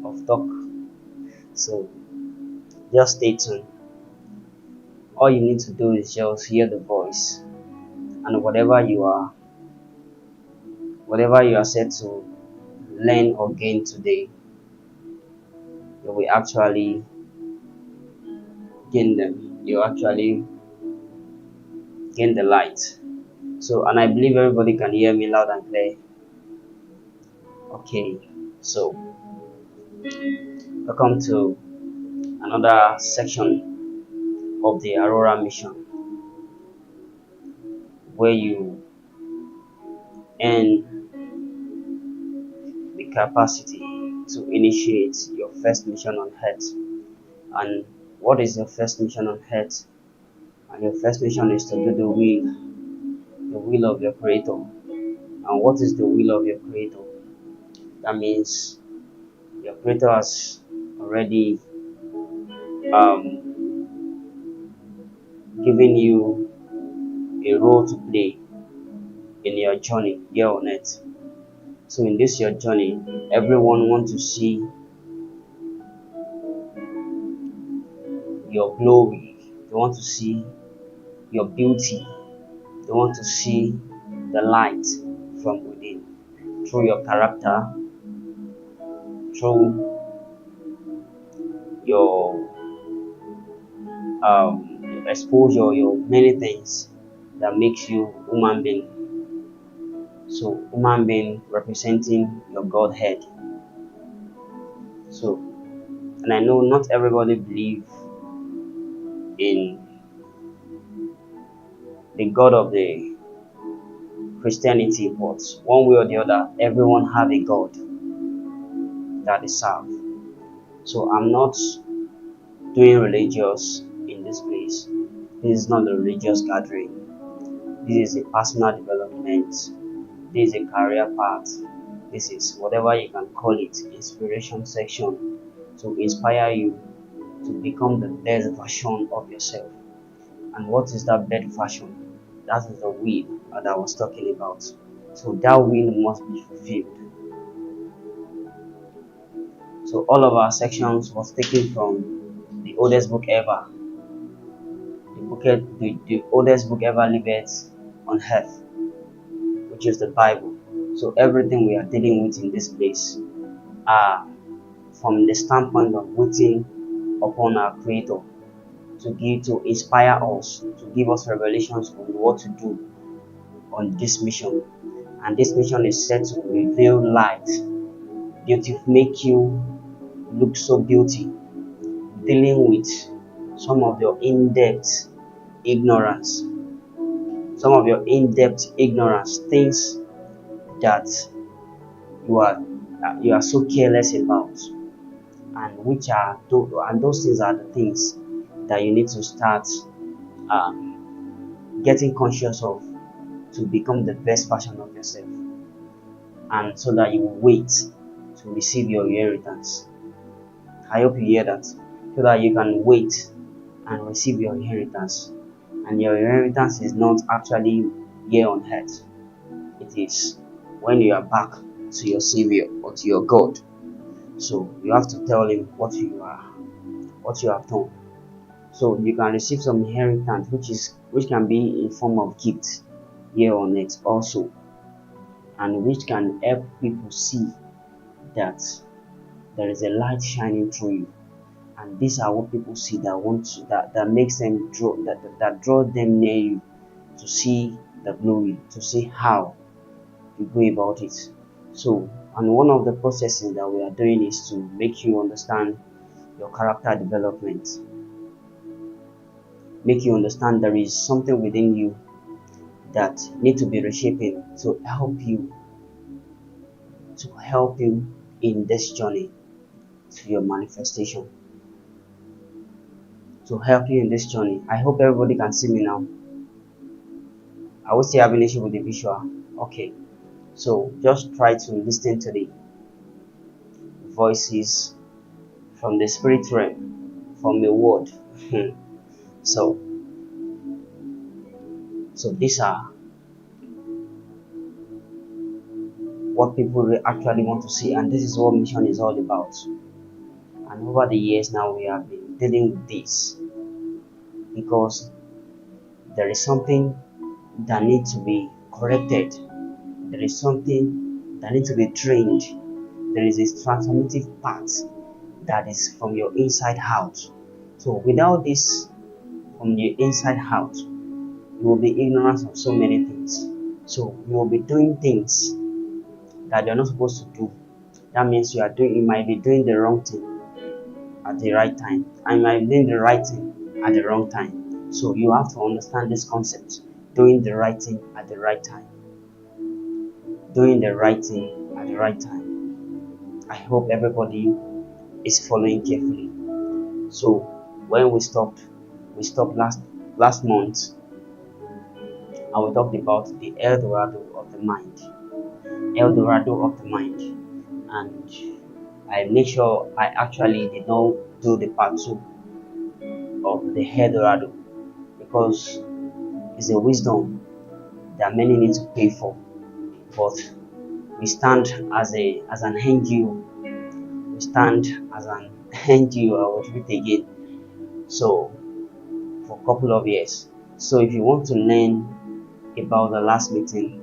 of talk. So just stay tuned. All you need to do is just hear the voice, and whatever you are set to learn or gain today, you will actually gain them. You actually gain the light. So, and I believe everybody can hear me loud and clear. Okay, so welcome to another section of the Aurora mission, where you earn the capacity to initiate your first mission on earth. And what is your first mission on earth? And your first mission is to do the will of your creator. And what is the will of your creator? That means your creator has already um, given you a role to play in your journey here on earth. So in this your journey, everyone wants to see your glory. They want to see your beauty. They want to see the light from within through your character, through your exposure, your many things that makes you human being. So human being representing your Godhead. So, and I know not everybody believe in the God of the Christianity, but one way or the other, everyone have a God that they serve. So I'm not doing religious in this place. This is not a religious gathering. This is a personal development. This is a career path. This is whatever you can call it, inspiration section to inspire you to become the best version of yourself. And what is that best version? That is the will that I was talking about. So that will must be fulfilled. So all of our sections was taken from the oldest book ever, the oldest book ever lived on earth, which is the Bible. So everything we are dealing with in this place are from the standpoint of waiting upon our Creator to inspire us, to give us revelations on what to do on this mission. And this mission is set to reveal light, beauty, make you look so beauty, dealing with some of your in-depth ignorance, things that you are so careless about, and those things are the things that you need to start getting conscious of to become the best version of yourself, and so that you will wait to receive your inheritance. I hope you hear that, so that you can wait and receive your inheritance. And your inheritance is not actually here on earth. It is when you are back to your Savior or to your God. So you have to tell Him what you have done. So you can receive some inheritance, which can be in form of gifts here on earth also, and which can help people see that there is a light shining through you. And these are what people see that makes them that draws them near you, to see the glory, to see how you go about it. So, and one of the processes that we are doing is to make you understand your character development, make you understand there is something within you that need to be reshaping to help you in this journey to your manifestation, to help you in this journey. I hope everybody can see me now. I will still have an issue with the visual. Okay, so just try to listen to the voices from the spirit realm, from the word. so these are what people actually want to see, and this is what mission is all about. And over the years now, we have been dealing with this because there is something that needs to be corrected. There is something that needs to be trained. There is a transformative part that is from your inside out. So without this from your inside out, you will be ignorant of so many things. So you will be doing things that you're not supposed to do. That means you might be doing the wrong thing at the right time. I might be doing the right thing at the wrong time. So you have to understand this concept. Doing the right thing at the right time. Doing the right thing at the right time. I hope everybody is following carefully. So when we stopped last month, and we talked about the El Dorado of the mind. El Dorado of the mind. And I make sure I actually did not do the part 2 of the El Dorado because it's a wisdom that many need to pay for. But we stand as an NGO. We stand as an NGO, I will repeat again. So for a couple of years. So if you want to learn about the last meeting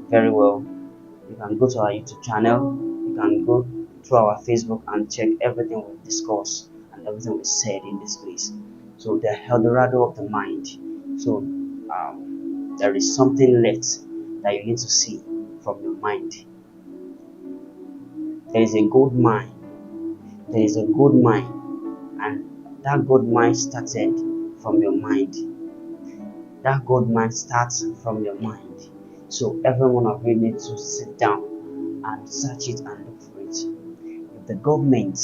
very well, you can go to our YouTube channel, you can go through our Facebook and check everything we discussed and everything we said in this place. So the Eldorado of the mind. So there is something left that you need to see from your mind. There is a gold mine. There is a gold mine, and that gold mine started from your mind. That gold mine starts from your mind. So every one of you needs to sit down and search it and look for it. If the government,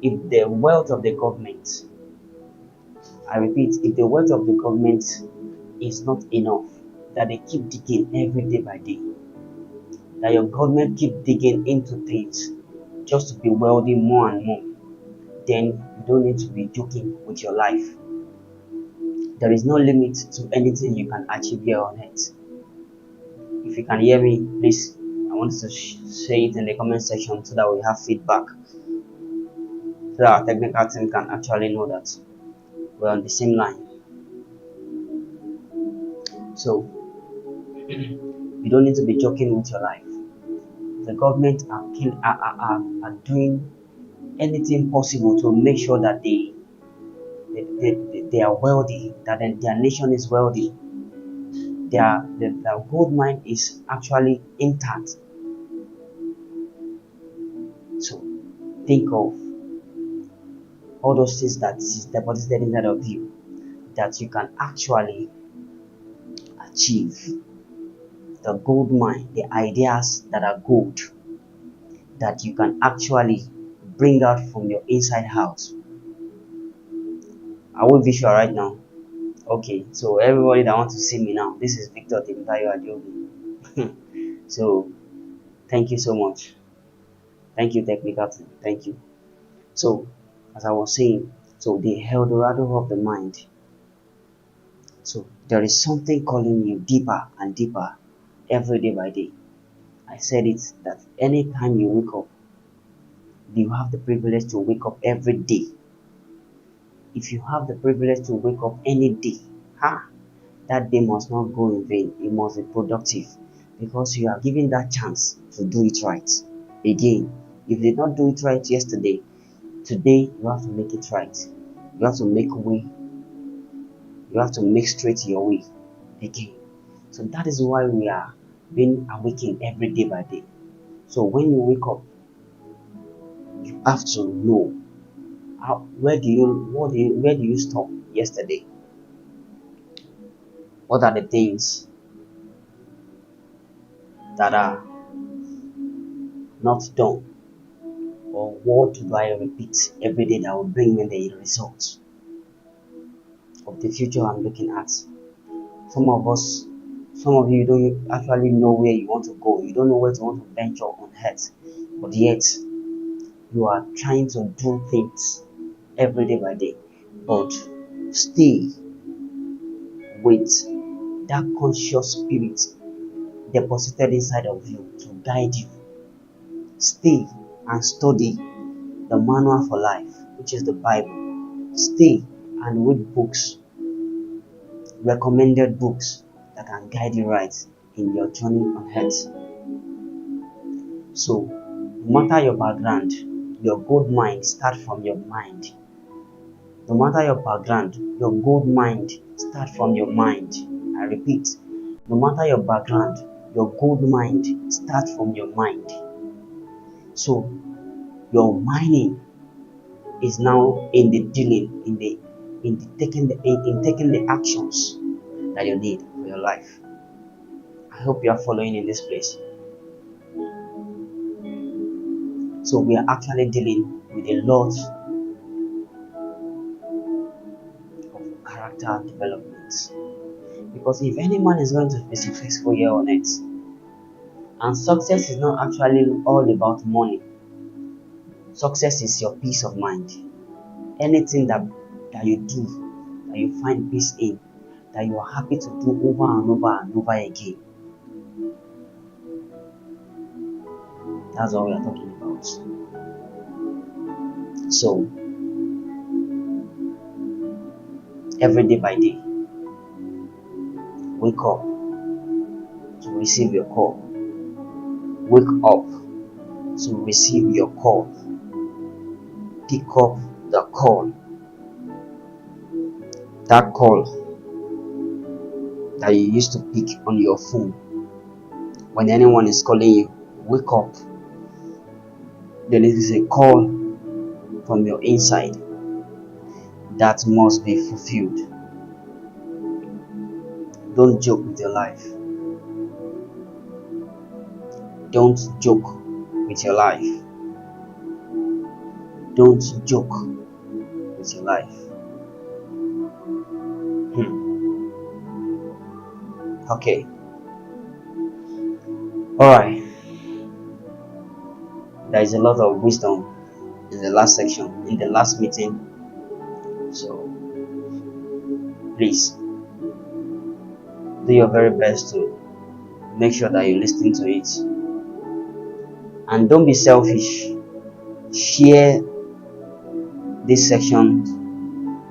if the wealth of the government, I repeat, if the wealth of the government is not enough, that they keep digging every day by day, that your government keep digging into things just to be wealthy more and more, then you don't need to be joking with your life. There is no limit to anything you can achieve here on earth. If you can hear me, please, I want you to say it in the comment section so that we have feedback, so that our technical team can actually know that we're on the same line. So you don't need to be joking with your life. The government are doing anything possible to make sure that they are wealthy, that their nation is wealthy. Their gold mine is actually intact. So think of all those things that is deposited inside of you that you can actually achieve. The gold mine, the ideas that are gold that you can actually bring out from your inside house. I will visual right now. Okay, so everybody that wants to see me now, this is VadeTayo Ajobi. So thank you so much. Thank you, technical team. Thank you. So as I was saying, so the Eldorado of the mind. So there is something calling you deeper and deeper every day by day. I said it that anytime you wake up, you have the privilege to wake up every day. If you have the privilege to wake up any day, that day must not go in vain. It must be productive because you are given that chance to do it right. Again, if you did not do it right yesterday, today you have to make it right. You have to make way. You have to make straight your way again. So that is why we are being awakened every day by day. So when you wake up, you have to know where do you stop yesterday? What are the things that are not done? Or what do I repeat every day that will bring me the results of the future I'm looking at? Some of you don't actually know where you want to go. You don't know where to want to venture on earth. But yet, you are trying to do things every day by day. But stay with that conscious spirit deposited inside of you to guide you. Stay and study the manual for life, which is the Bible. Stay and read books, recommended books that can guide you right in your journey on earth. So, no matter your background, your gold mine starts from your mind. No matter your background, your gold mine starts from your mind. I repeat, no matter your background, your gold mine starts from your mind. So, your mining is now in the dealing, in taking the actions that you need for your life. I hope you are following in this place. So we are actually dealing with a lot of character development. Because if any man is going to be successful here on earth, and success is not actually all about money, success is your peace of mind. Anything that you do, that you find peace in, that you are happy to do over and over and over again. That's what we are talking about. So, every day by day, wake up to receive your call. Wake up to receive your call. Pick up the call. That call that you used to pick on your phone when anyone is calling you. Wake up. There is a call from your inside that must be fulfilled. Don't joke with your life. Don't joke with your life. Don't joke with your life. Okay. Alright. There is a lot of wisdom in the last section, in the last meeting. So, please do your very best to make sure that you listen to it. And don't be selfish. Share this section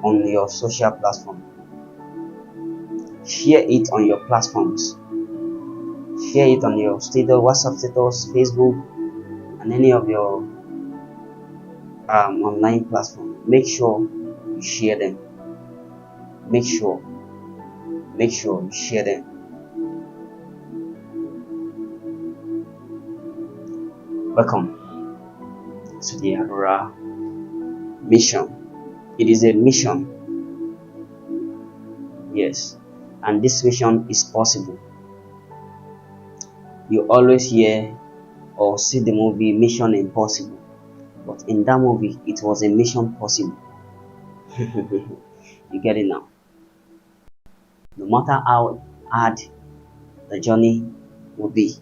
on your social platform. Share it on your platforms. Share it on your status, WhatsApp status, Facebook, and any of your online platform. Make sure you share them. Make sure you share them. Welcome to the Aurora mission. It is a mission. Yes, and this mission is possible. You always hear or see the movie Mission Impossible, but in that movie it was a mission possible. You get it now? No matter how hard the journey will be,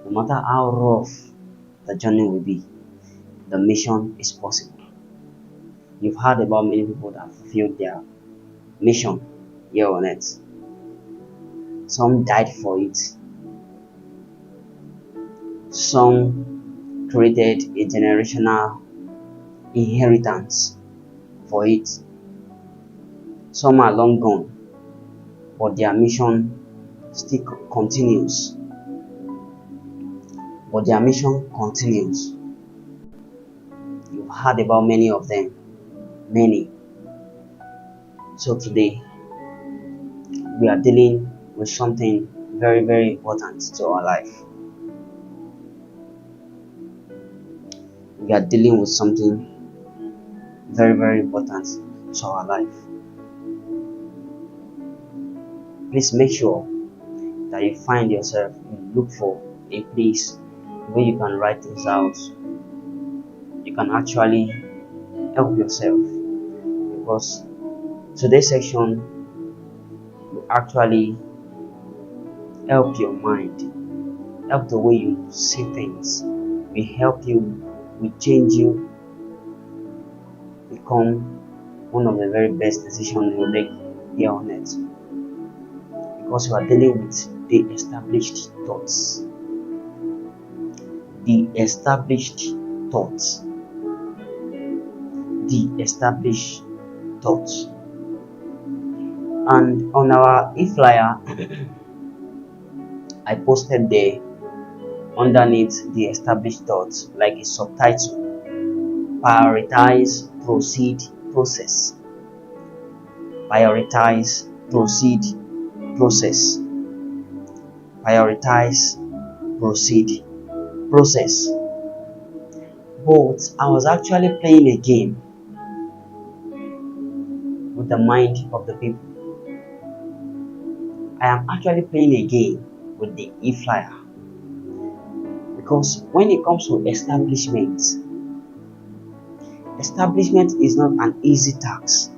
no matter how rough the journey will be, the mission is possible. You've heard about many people that fulfilled their mission here on earth. Some died for it. Some created a generational inheritance for it. Some are long gone, but their mission still continues. But their mission continues. You've heard about many of them. Many. So today, we are dealing with something very, very important to our life. We are dealing with something very, very important to our life. Please make sure that you find yourself, you look for a place where you can write things out. You can actually help yourself, because today's section will actually help your mind, help the way you see things, will help you, will change you, become one of the very best decisions you make here on earth. Because you are dealing with the established thoughts. The established thoughts. the established thoughts. And on our e-flyer, I posted there underneath the established thoughts like a subtitle: prioritize, proceed, process. Prioritize, proceed, process. Prioritize, proceed, process. But I was actually playing a game with the mind of the people. I am actually playing a game with the e-flyer, because when it comes to establishment is not an easy task,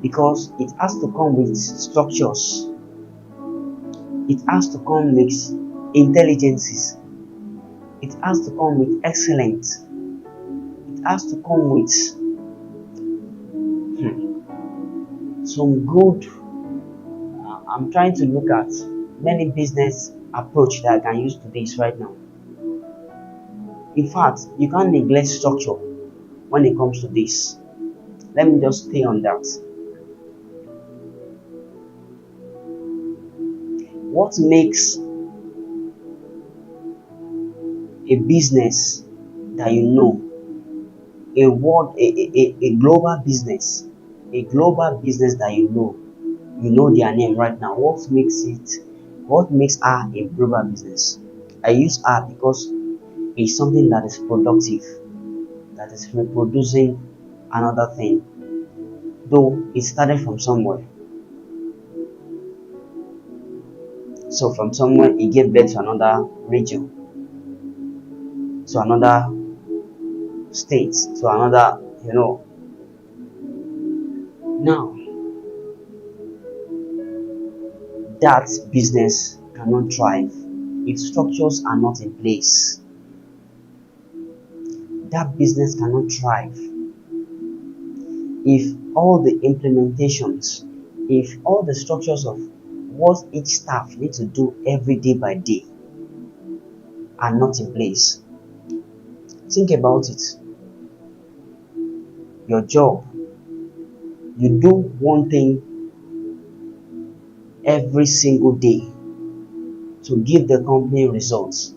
because it has to come with structures, it has to come with intelligences, it has to come with excellence, it has to come with some good. I'm trying to look at many business approach that I can use to this right now. In fact, you can't neglect structure when it comes to this. Let me just stay on that. What makes a business that you know, a global business, that you know their name right now? What makes her a global business? I use her because it's something that is productive, that is reproducing another thing, though it started from somewhere. So from somewhere it gave birth to another region, to another state, to another, Now, that business cannot thrive if structures are not in place. That business cannot thrive if all the implementations, if all the structures of what each staff need to do every day by day are not in place. Think about it. Your job, you do one thing every single day to give the company results,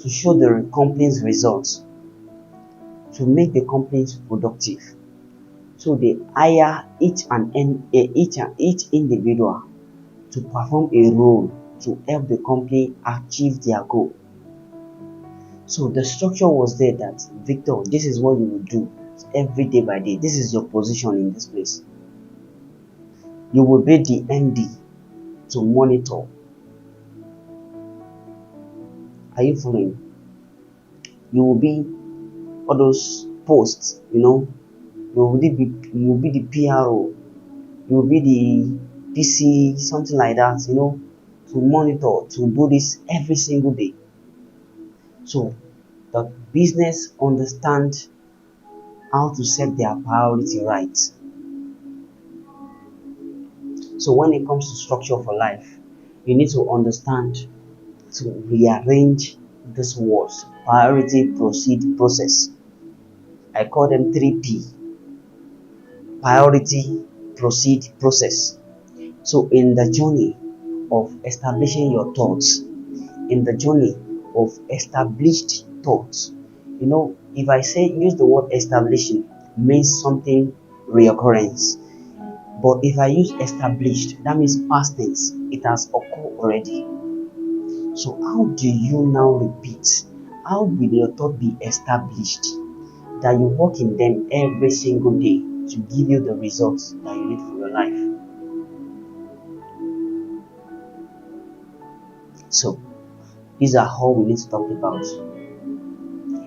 to show the company's results, to make the companies productive. So they hire each individual to perform a role to help the company achieve their goal. So the structure was there that, Victor, this is what you will do every day by day. This is your position in this place. You will be the MD to monitor. Are you following? You will be all those posts, you will be the PRO, you will be the PC, something like that, to monitor, to do this every single day. So the business understand how to set their priority right. So when it comes to structure for life, you need to understand to rearrange these words: priority, proceed, process. I call them 3P: priority, proceed, process. So in the journey of establishing your thoughts, in the journey of established thoughts, if I say use the word establishing, means something reoccurrence. But if I use established, that means past tense. It has occurred already. So how do you now repeat? How will your thought be established that you work in them every single day to give you the results that you need for your life? So these are all we need to talk about.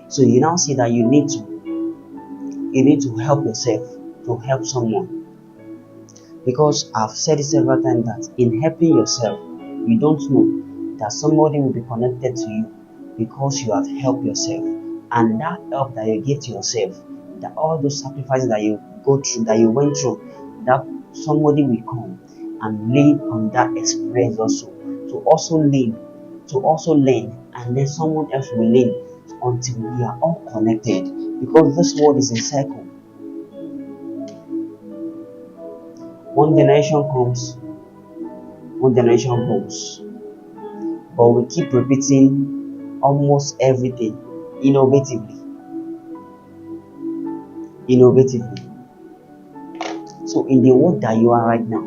So you now see that you need to help yourself to help someone. Because I've said it several times that in helping yourself, you don't know that somebody will be connected to you because you have helped yourself. And that help that you give to yourself, that all those sacrifices that you go through, that you went through, that somebody will come and lean on that experience also, to also lean, and then someone else will lean until we are all connected, because this world is a cycle. One generation comes, one generation goes, but we keep repeating almost everything innovatively. So in the world that you are right now,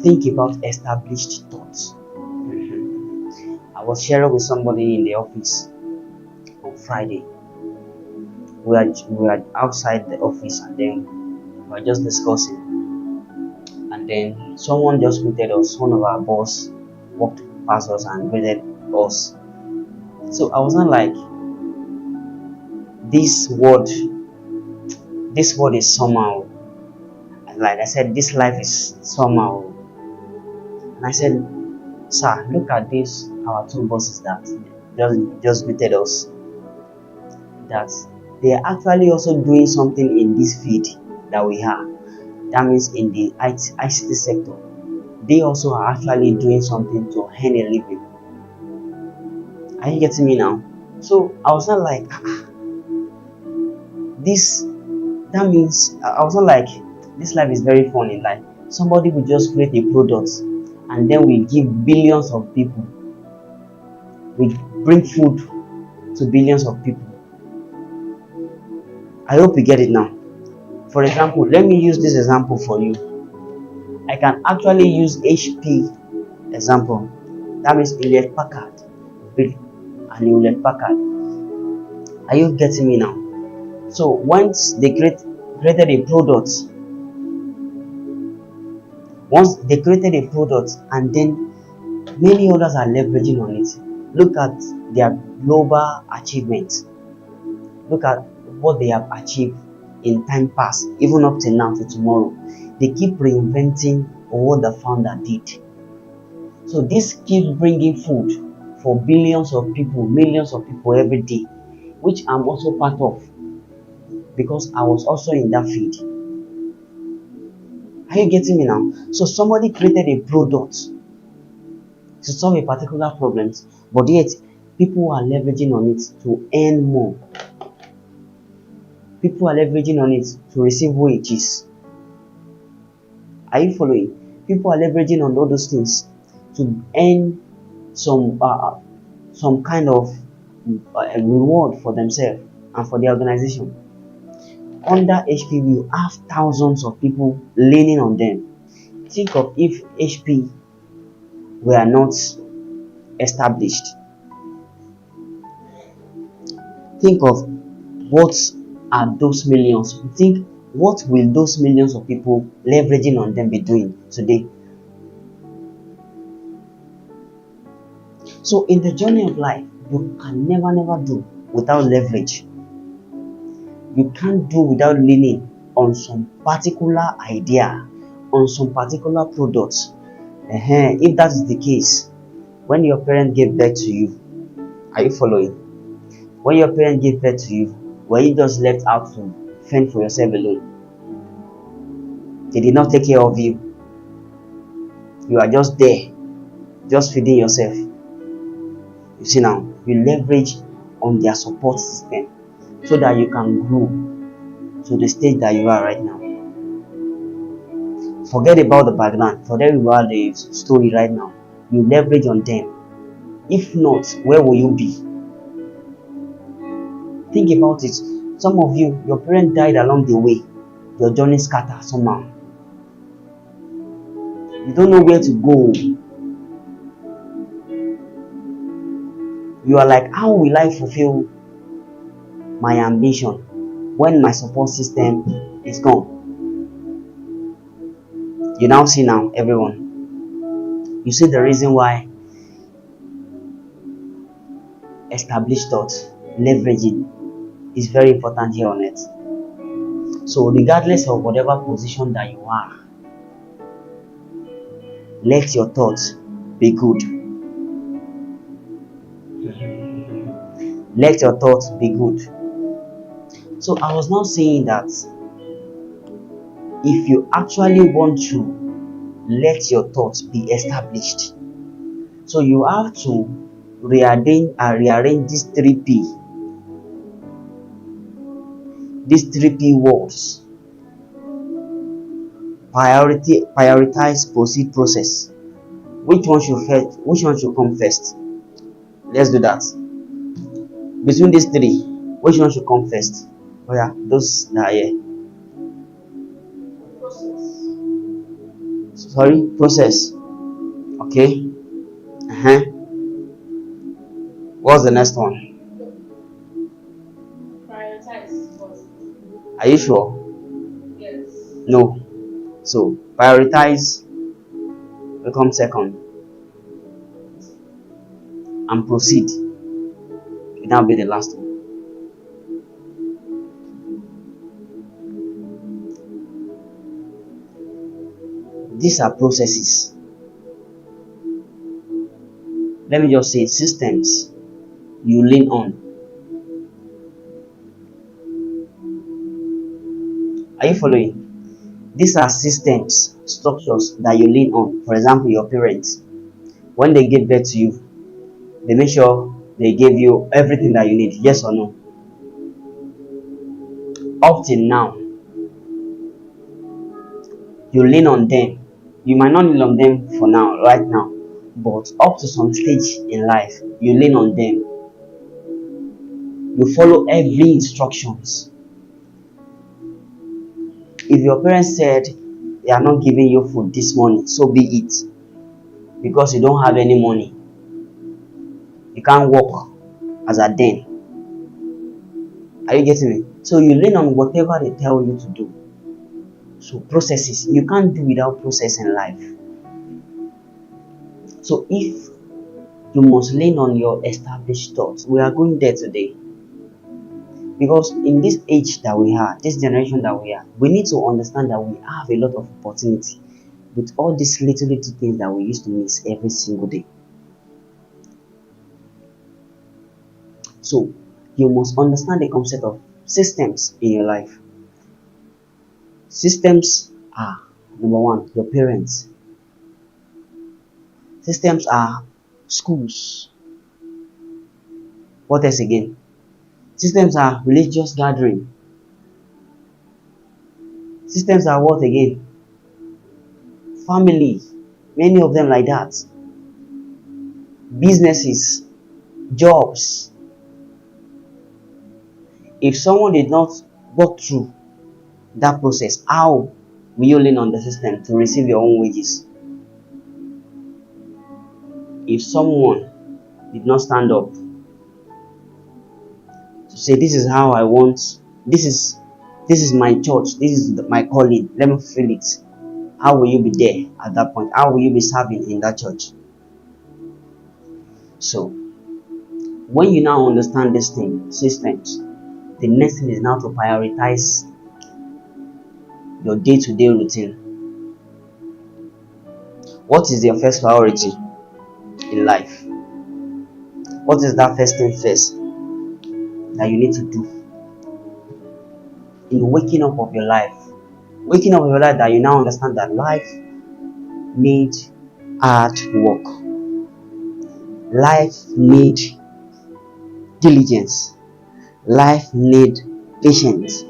think about established thoughts. I was sharing with somebody in the office on Friday. We were outside the office, and then we were just discussing, and then someone just greeted us. One of our boss walked past us and greeted us. So I was not like, this word is somehow, like I said, this life is somehow. And I said, sir, look at this, our two bosses that just greeted us, that they are actually also doing something in this field that we have. That means in the ICT sector, they also are actually doing something to earn a living. Are you getting me now? So I was not like, this, that means I was not like, this life is very funny. Like, somebody will just create a product, and then we give billions of people, we bring food to billions of people. I hope you get it now. For example, let me use this example for you. I can actually use HP example. That means Hewlett Packard, and Hewlett Packard. Are you getting me now? So once they created a product, and then many others are leveraging on it. Look at their global achievements. Look at what they have achieved in time past, even up to now, to tomorrow. They keep reinventing what the founder did. So this keeps bringing food for billions of people, millions of people every day, which I'm also part of, because I was also in that field. Are you getting me now? So somebody created a product to solve a particular problem, but yet people are leveraging on it to earn more. People are leveraging on it to receive wages. Are you following? People are leveraging on all those things to earn some kind of reward for themselves and for the organization. Under HP, we have thousands of people leaning on them. Think of if HP were not established. Think of what are those millions. Think, what will those millions of people leveraging on them be doing today? So in the journey of life, you can never do without leverage. You can't do without leaning on some particular idea, on some particular products. If that is the case, when your parent gave birth to you, are you following? When your parent gave birth to you, were you just left out to fend for yourself alone? They did not take care of you. You are just there, just feeding yourself. You see now, you leverage on their support system so that you can grow to the stage that you are right now. Forget about the background, forget about the story right now. You leverage on them. If not, where will you be? Think about it. Some of you, your parents died along the way. Your journey scattered somehow. You don't know where to go. You are like, how will I fulfill my ambition when my support system is gone? You now see now, everyone. You see the reason why established thoughts, leveraging, is very important here on earth. So regardless of whatever position that you are, let your thoughts be good. Let your thoughts be good. So I was now saying that if you actually want to let your thoughts be established, so you have to rearrange these 3 P These three P words: prioritize, proceed, process. Which one should come first? Let's do that. Between these three, which one should come first? Oh yeah, those that are here. Sorry, process. Okay. Uh-huh. What's the next one? Prioritize first. Are you sure? Yes. No. So prioritize will come second, and proceed will now be the last one. These are processes. Let me just say systems you lean on. Are you following? These are systems, structures that you lean on. For example, your parents, when they give birth to you, they make sure they give you everything that you need. Yes or no? Up till now, you lean on them. You might not lean on them for now, right now, but up to some stage in life, you lean on them. You follow every instructions. If your parents said they are not giving you food this morning, so be it, because you don't have any money. You can't work as a den. Are you getting me? So you lean on whatever they tell you to do. So processes, you can't do without process in life. So if you must lean on your established thoughts, we are going there today. Because in this age that we are, this generation that we are, we need to understand that we have a lot of opportunity with all these little things that we used to miss every single day. So you must understand the concept of systems in your life. Systems are, number one, your parents. Systems are schools. What else again? Systems are religious gathering. Systems are what again? Family. Many of them like that. Businesses, jobs. If someone did not walk through that process, how will you lean on the system to receive your own wages? If someone did not stand up to say, this is how I want, this is my church, this is my calling, let me feel it, how will you be there at that point? How will you be serving in that church? So when you now understand these things, systems, the next thing is now to prioritize your day-to-day routine. What is your first priority in life? What is that first thing first that you need to do in waking up of your life? Waking up of your life, that you now understand that life needs hard work. Life needs diligence. Life needs patience.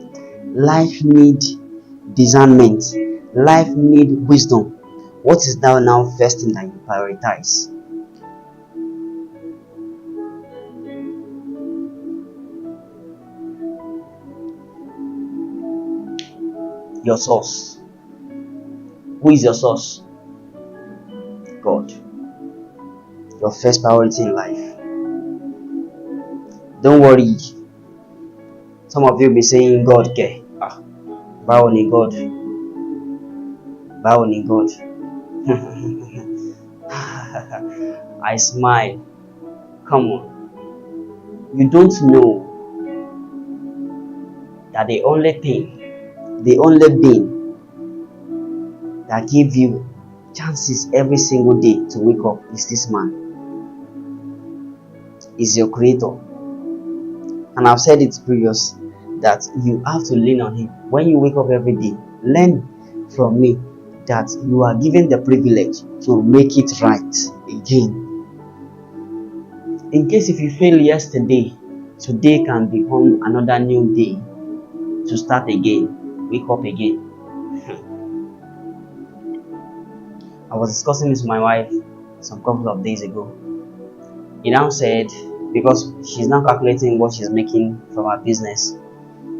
Life needs discernment. Life needs wisdom. What is that now first thing that you prioritize? Your source. Who is your source? God. Your first priority in life. Don't worry. Some of you be saying God care. Bow ni God. Bow ni God. I smile. Come on. You don't know that the only being that give you chances every single day to wake up is this man. Is your creator. And I've said it previous that you have to lean on him. When you wake up every day, learn from me that you are given the privilege to make it right again. In case if you failed yesterday, today can become another new day. to start again, wake up again. I was discussing this with my wife some couple of days ago. He now said, because she's now calculating what she's making from her business,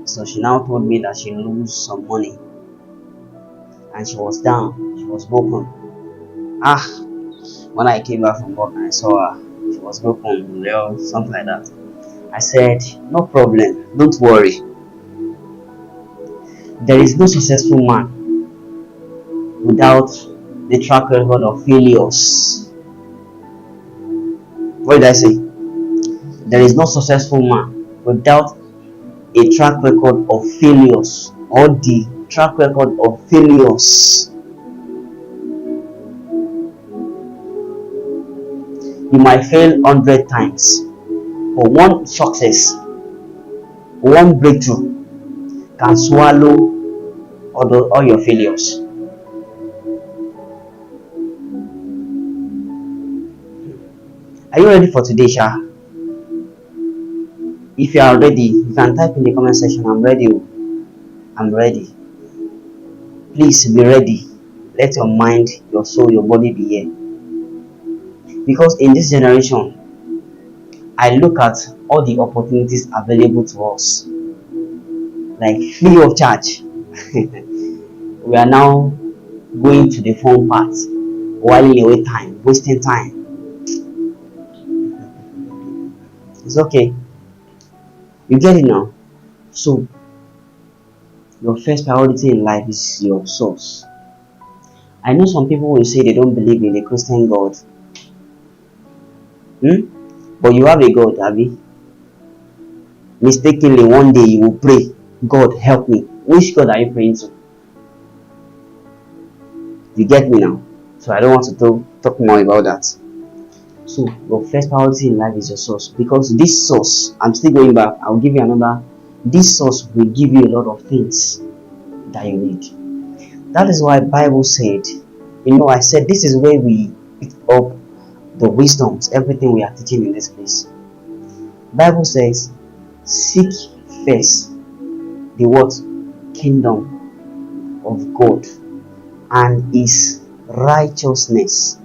so she now told me that she lose some money and she was down, she was broken. Ah, when I came back from work and I saw her, she was broken, something like that. I said, no problem, don't worry. There is no successful man without the track record of failures. What did I say? There is no successful man without a track record of failures or the track record of failures. You might fail 100 times, but one success, one breakthrough can swallow all your failures. Are you ready for today, Sha? If you are ready, you can type in the comment section, I'm ready. I'm ready. Please be ready. Let your mind, your soul, your body be here. Because in this generation, I look at all the opportunities available to us, like free of charge. We are now going to the fun part, whiling away time, wasting time. It's okay. You get it now? So, your first priority in life is your source. I know some people will say they don't believe in the Christian God. But you have a God, Abby. Mistakenly, one day you will pray, God help me. Which God are you praying to? You get me now? So I don't want to talk more about that. So your first priority in life is your source, because this source, I'm still going back, I'll give you another. This source will give you a lot of things that you need. That is why Bible said, I said this is where we pick up the wisdoms, everything we are teaching in this place. Bible says, seek first the what? Kingdom of God and his righteousness,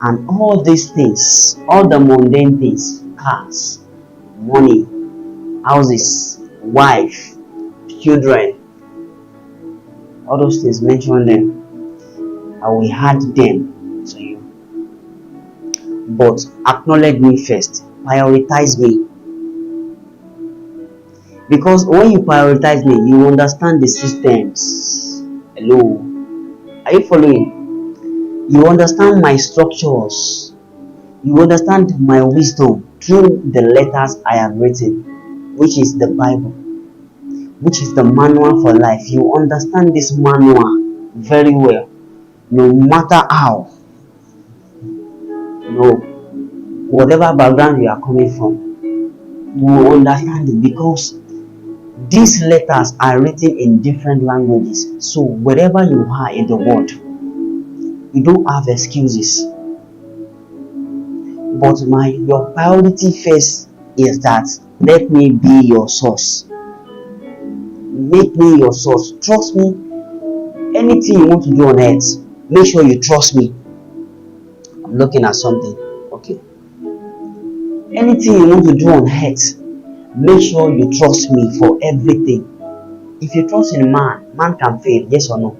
and all these things, all the mundane things, cars, money, houses, wife, children, all those things, mention them, I will add them to you. But acknowledge me first, prioritize me. Because when you prioritize me, you understand the systems. Hello, are you following? You understand my structures. You understand my wisdom through the letters I have written, which is the Bible, which is the manual for life. You understand this manual very well. No matter how, whatever background you are coming from, you understand it, because these letters are written in different languages. So wherever you are in the world, you don't have excuses. But your priority first is that let me be your source. Make me your source. Trust me. Anything you want to do on earth, make sure you trust me. I'm looking at something. Okay. Anything you want to do on earth, make sure you trust me for everything. If you trust in man can fail, yes or no?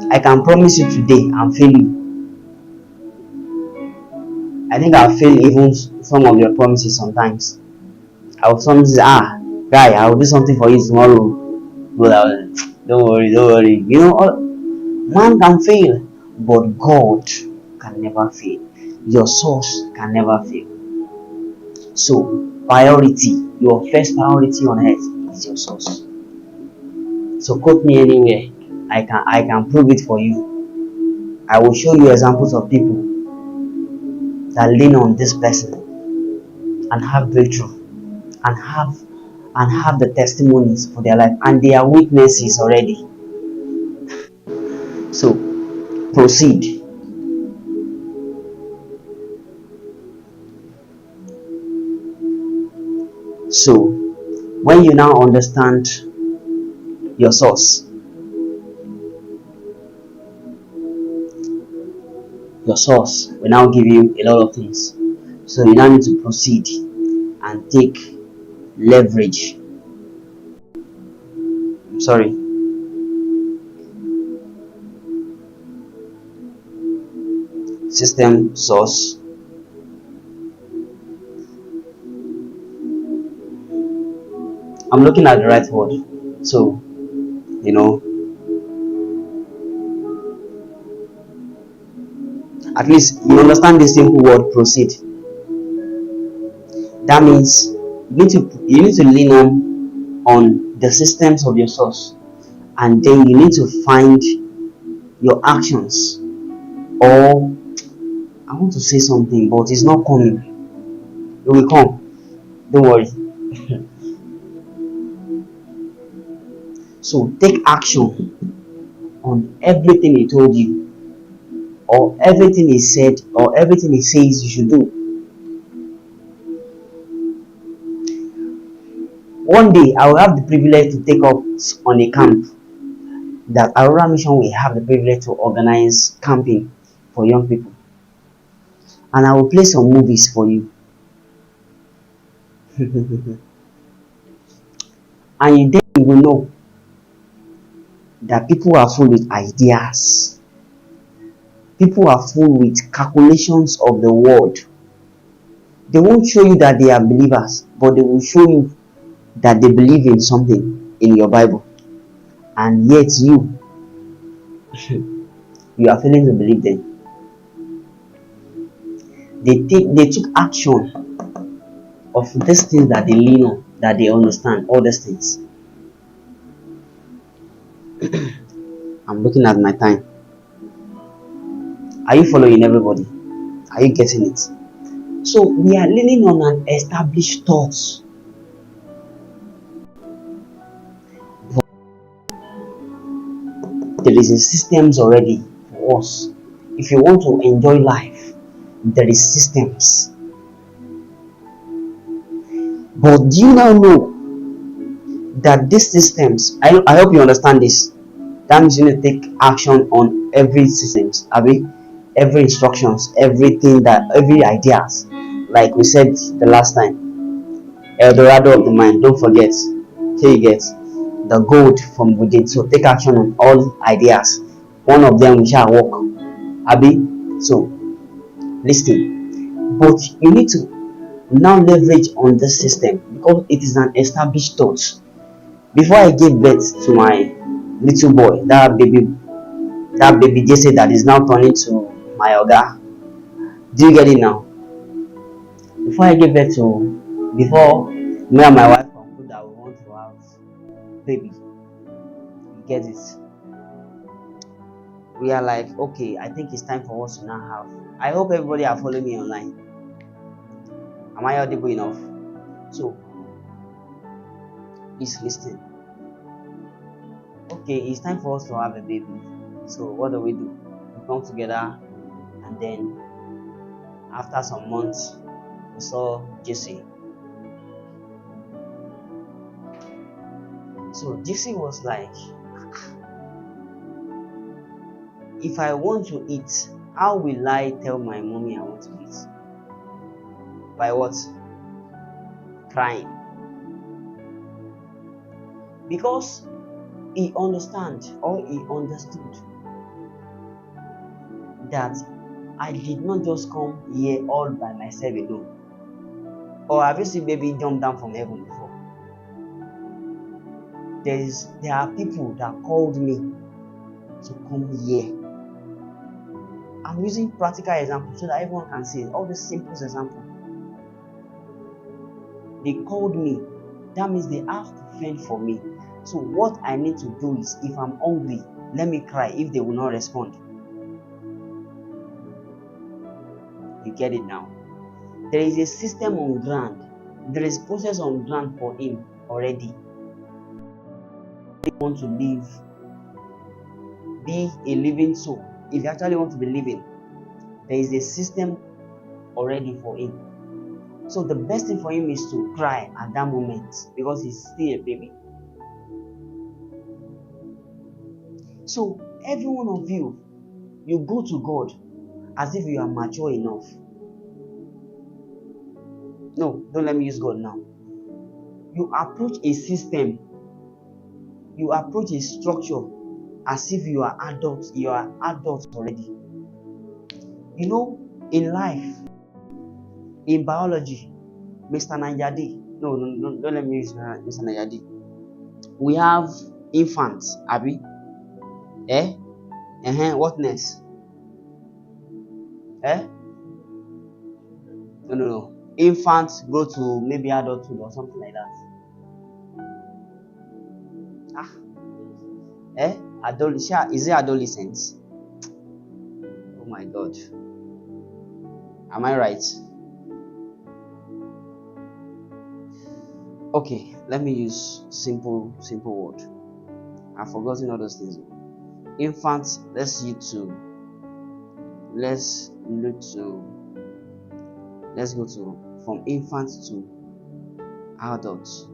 I can promise you today, I'm failing. I think I'll fail even some of your promises sometimes. I'll sometimes say, guy, I'll do something for you tomorrow. But don't worry. Man can fail, but God can never fail. Your source can never fail. So, priority, your first priority on earth is your source. So, quote me anywhere. I can prove it for you. I will show you examples of people that lean on this person and have breakthrough and have the testimonies for their life, and they are witnesses already. So, proceed. So, When you now understand your source, your source will now give you a lot of things. So you now need to proceed and take leverage. I'm sorry. System source. I'm looking at the right word. So, you know, at least you understand the simple word proceed. That means you need to lean on the systems of your source, and then you need to find your actions. Or I want to say something, but it's not coming. It will come. Don't worry. So take action on everything he told you, or everything he said, or everything he says you should do. One day I will have the privilege to take up on a camp that Aurora Mission will have the privilege to organize camping for young people, and I will play some movies for you. And then you will know that people are full with ideas. People are full with calculations of the world. They won't show you that they are believers, but they will show you that they believe in something in your Bible, and yet you are failing to believe them. They took action of these things that they lean on, that they understand, all these things. I'm looking at my time. Are you following everybody? Are you getting it? So we are leaning on an established thoughts. There is a systems already for us. If you want to enjoy life, there is systems. But do you now know that these systems, I hope you understand this. That means you need to take action on every systems, every instructions, every ideas. Like we said the last time, El Dorado of the mind. Don't forget. Here you get the gold from within. So take action on all ideas. One of them we shall work. Abi. So listen. But you need to now leverage on this system because it is an established thought. Before I gave birth to my little boy, that baby Jesse that is now turning to my oga. Do you get it now? Before I gave birth to, before me and my wife conclude that we want to have baby, you get it? We are like, okay, I think it's time for us to now have. I hope everybody are following me online. Am I audible enough? So, please listen. Okay, it's time for us to have a baby. So what do? We come together, and then after some months, we saw Jesse. So Jesse was like, if I want to eat, how will I tell my mommy I want to eat? By what? Crying. Because he understood that I did not just come here all by myself alone. Or have you seen baby jump down from heaven before? There are people that called me to come here. I'm using practical examples so that everyone can see all the simplest examples. They called me. That means they have to fend for me. So what I need to do is, if I'm hungry, let me cry if they will not respond. You get it now? There is a system on ground. There is process on ground for him already. If you want to live, be a living soul. If you actually want to be living, there is a system already for him. So the best thing for him is to cry at that moment because he's still a baby. So every one of you, you go to God as if you are mature enough. No, don't let me use God now. You approach a system, you approach a structure as if you are adults. You are adults already. You know, in life, in biology, Mr. Nayadi. No, don't let me use Mr. Nayadi. We have infants, Abby. Eh? What next? Eh? No. Infants go to maybe adulthood or something like that. Ah, Adolescent? Is it adolescent? Oh my God. Am I right? Okay, let me use simple word. I've forgotten all those things. Infants, let's go to from infants to adults.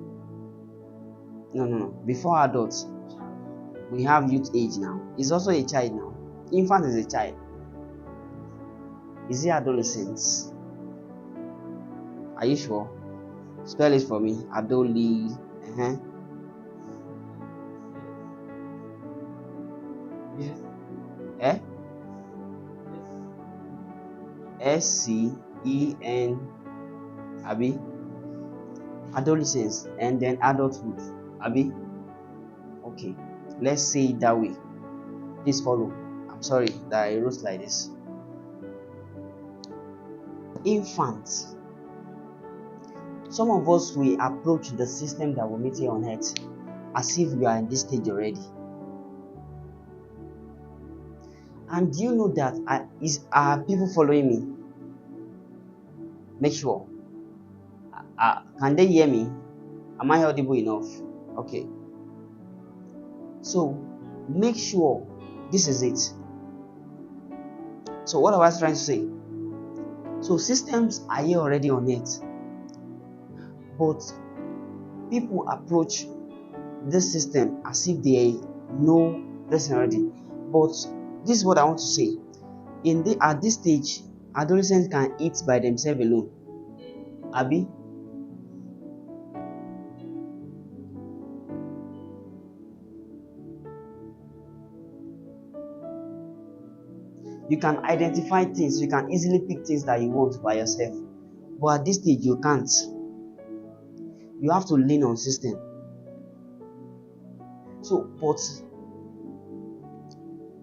No. Before adults, we have youth age now. It's also a child now. Infant is a child. Is it adolescence? Are you sure? Spell it for me. Adoli. Yes. Eh? SCEN. Abi. Adolescence and then adulthood. Abi. Okay. Let's say it that way. Please follow. I'm sorry that I wrote like this. Infants. Some of us we approach the system that we meet here on earth as if we are in this stage already. And do you know that are people following me? Make sure. Can they hear me? Am I audible enough? Okay. So make sure this is it. So what I was trying to say. So systems are here already on it, but people approach this system as if they know this already. But this is what I want to say. At this stage, adolescents can eat by themselves alone. Abi? You can identify things, you can easily pick things that you want by yourself. But at this stage, you can't. You have to lean on system. So, but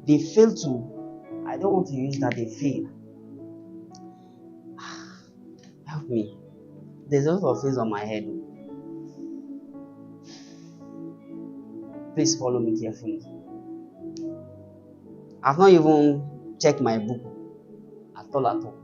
they fail to, I don't want to use that they fail. Help me. There's a lot of things on my head. Please follow me carefully. I've not even checked my book at all.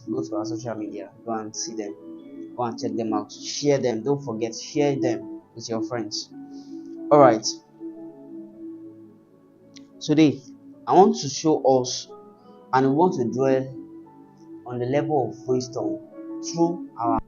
Go to our social media, go and see them, go and check them out, share them. Don't forget, share them with your friends. All right, today I want to show us and we want to dwell on the level of wisdom through our.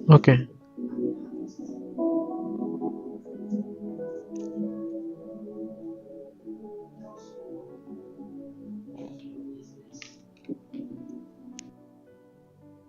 Okay.